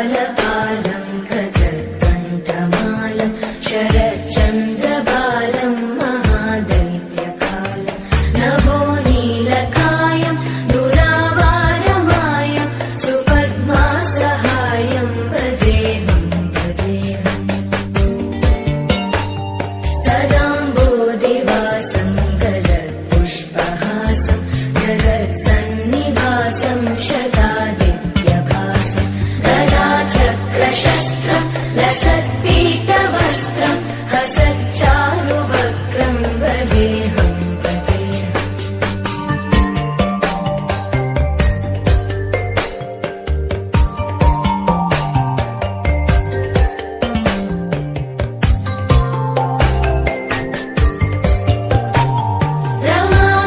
जगज्जालपालं खजत्कण्ठमालं शरच्चन्द्रबालं महादैत्यकालं नभोनीलकायं दुरावारमायं सुपद्मासहायं भजेऽहं भजेऽहम् सदाम्बोधिवासं गलत्पुष्पहासं जगत्सन्निवासं शतादित्यभासं गदाचक्रशस्त्रं लसत्पीतवस्त्रं हसच्चारुवक्त्रं भजेऽहं भजेऽहम्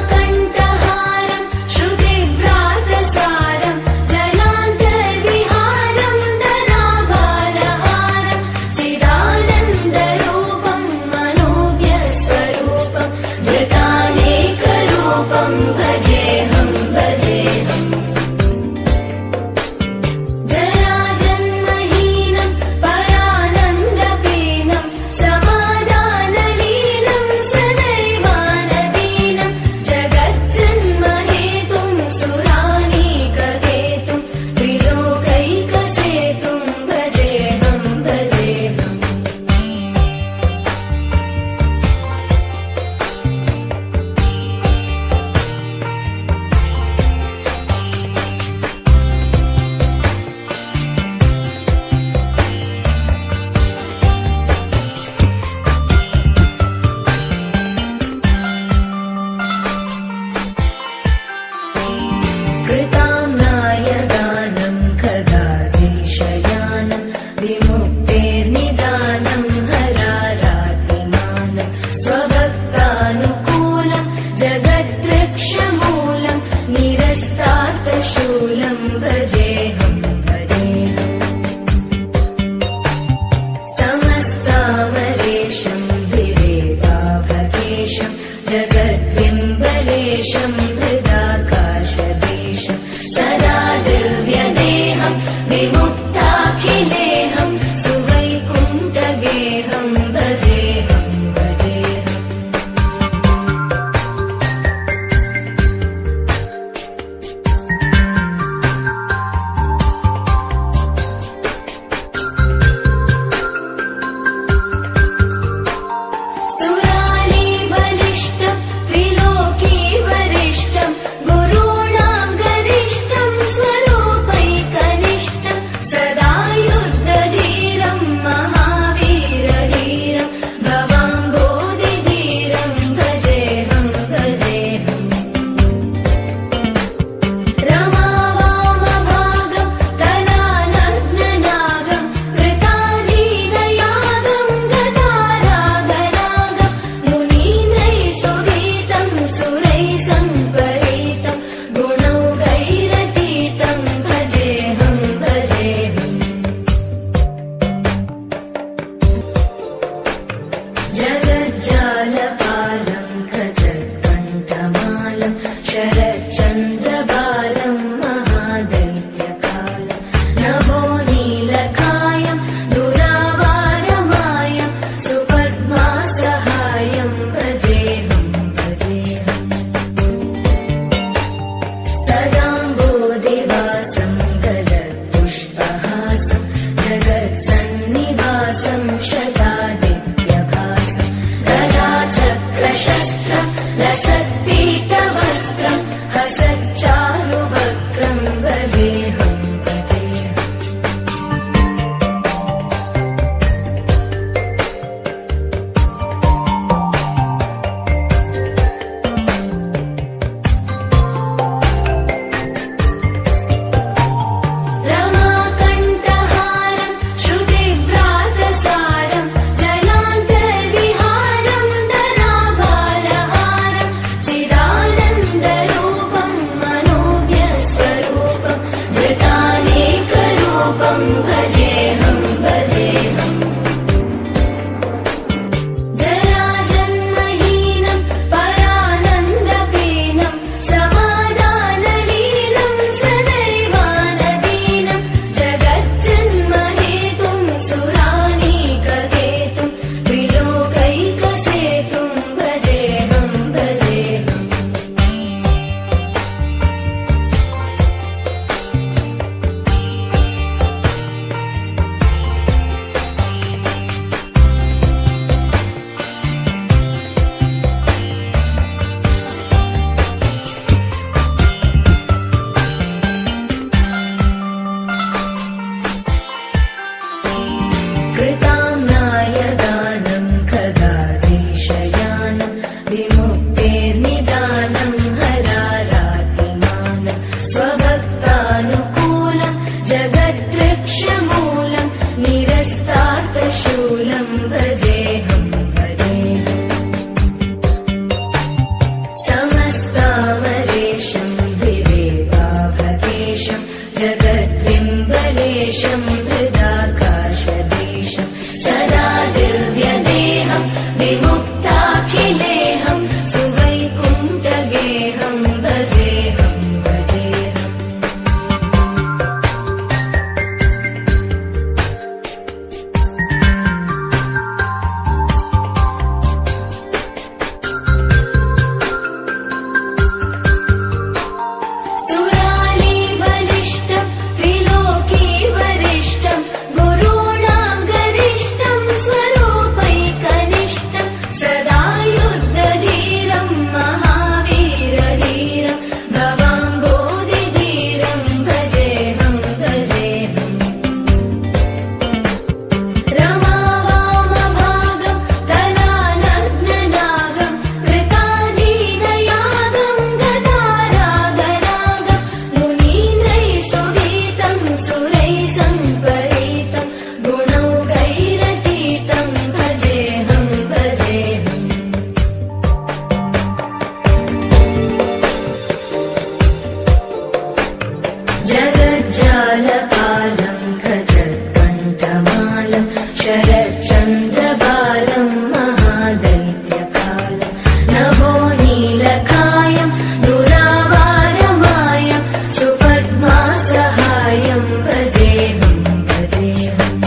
रमाकण्ठहारं श्रुतिव्रातसारं जलान्तर्विहारं धनाभारहारं चिदानन्दरूपं मनोज्ञस्वरूपं धृतानेकरूपं भजेऽहं भजेऽहम् जराजन्महीनं परानन्दपीनं समाधानलीनं सदैवानदीनं जगज्जन्महेतुं सुरानीकहेतुं त्रिलोकैकसेतुं भजेऽहं भजेऽहम् कृताम्नायदानं खगाधीशयानं विमुक्तेर्निदानं हरारातिमानं स्वभक्तानुकूलं जगद्वृक्षमूलं निरस्तार्थशूलं भजेऽहं भजेऽहम् समस्तामरेशं भिरेवाभकेशं जगद्विम्बलेशं हृदाकाशदेशं सदा दिव्यदेहं विमुक्ताखिलेहं सुवैकुण्ठगेहं भजेऽहं भजेऽहम् सुराली बलिष्ठं त्रिलोकी वरिष्ठं गुरूणां गरिष्ठं स्वरूपैकनिष्ठं सदा युद्धधीरं महावीरधीरं भवाम्बोधिधीरं भजेऽहं भजेऽहम् रमावामभागं तलानग्ननागं कृताधीनयागं गदारागरागं मुनीन्द्रैः सुगीतं सुरैः सम्परीतं गुणौघैरतीतं भजेऽहं भजेऽहम् जगज्जालपालं खजत्कण्ठमालं शरच्चन्द्रबालं महादैत्यकालं नभोनीलकायं दुरावारमायं सुपद्मासहायं भजेऽहं भजेऽहम् सदाम्बोधिवासं गलत्पुष्पहासं जगत्सन्निवासं शतादित्यभासं गदाचक्रशस्त्रं लसत्पीतवस्त्रं हसच्चारुवक्त्रं भजेऽहं भजेऽहम् जगज्जालपालं गजत्कण्ठमालं शरच्चन्द्रबालं महादैत्यकालं नभोनीलकायं दुरावारमायं सुपद्मासहायं भजेऽहं भजेऽहम्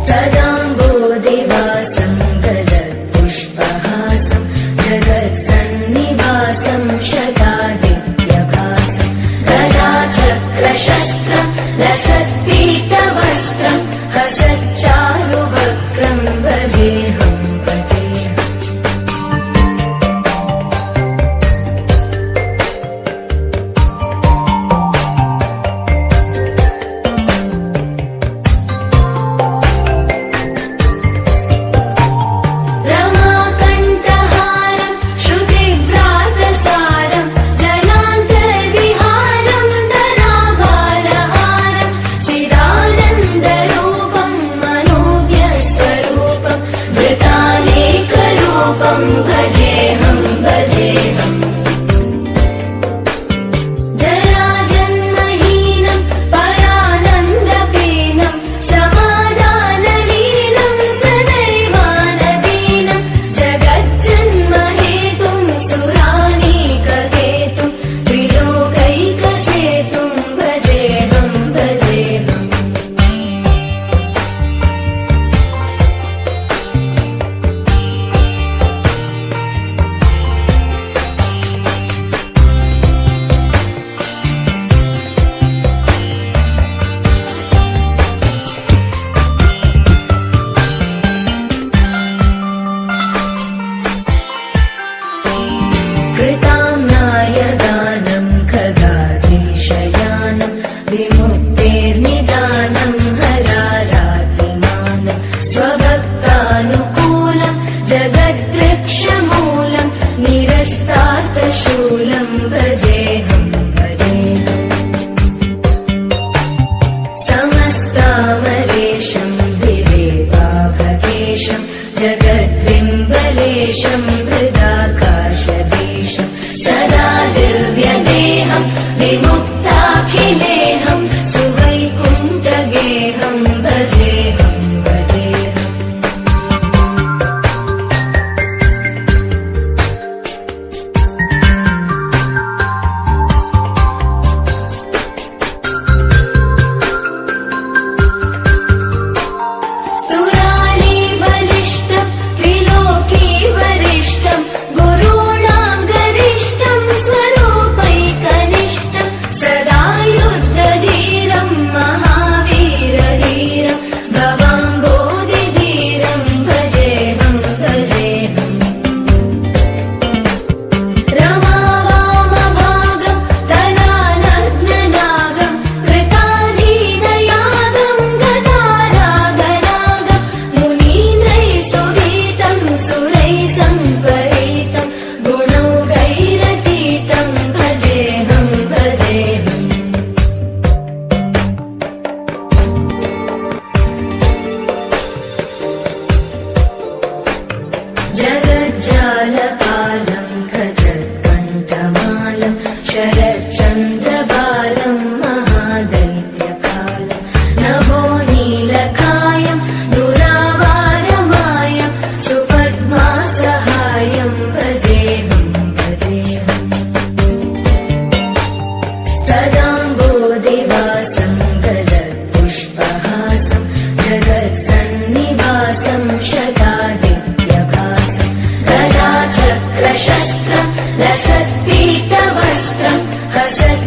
सदाम्बोधिवासं गदत्पुष्पहासं जगत्सन्निवासं शतादित्यभासं गदाचक्रशस्त्रं लसत्पीतवस्त्रं हसच्चारुवक्त्रं भजेऽहं भजेऽहम् रमाकण्ठहारं श्रुतिभ्रातसारं जलान्तर्विहारं धराभारहारं चिदानन्दरूपं मनोज्ञस्वरूपं वृतानेकरूपं भजेऽहं भजेऽहम् जराजन्महीनं परानन्दपीनं समाधानलीनं सदैवानदीनं जगज्जन्महेतुं सुरानीककेतुं त्रिलोकैकसेतुं भजेऽहं भजेऽहम् कृताम्नायदानं खगाधीशयानं विमुक्तेर्निदानं हरारातिमानं स्वभक्तानुकूलं जगद्वृक्षमूलं निरस्तार्थशूलं भजेऽहं भजेऽहम् समस्तामरेशं विरेवाभकेशं जगद्बिम्बलेशं हृदाकाशदेशं सदा दिव्यदेहं विमुक्ताखिलेहं सुवैकुण्ठगेहं भजेऽहं भजेऽहम् सुराली बलिष्ठं त्रिलोकी वरिष्ठं गुरूणां गरिष्ठं स्वरूपैकनिष्ठं सदा युद्धधीरं महावीरधीरं भवाम्बोधिधीरं भजेऽहं भजेऽहम् रमावामभागं तलानग्ननागं कृताधीनयागं गदारागरागं मुनीन्द्रैः सुवीतं सुरैः सम्परीतं गुणौघैरतीतं भजेऽहं भजेऽहम् जगज्जालपालं गजत्कण्ठमालं शरच्चन्द्रबालं महादैत्यकालं नभोनीलकायं दुरावारमायं सुपद्मासहायं भजेऽहं भजेऽहम् सदाम्बोधिवासं गदत्पुष्पहासं जगत्सन्निवासं शतादित्यभासं गदाचक्रशस्त्रं लसत्पीतवस्त्रं हसत्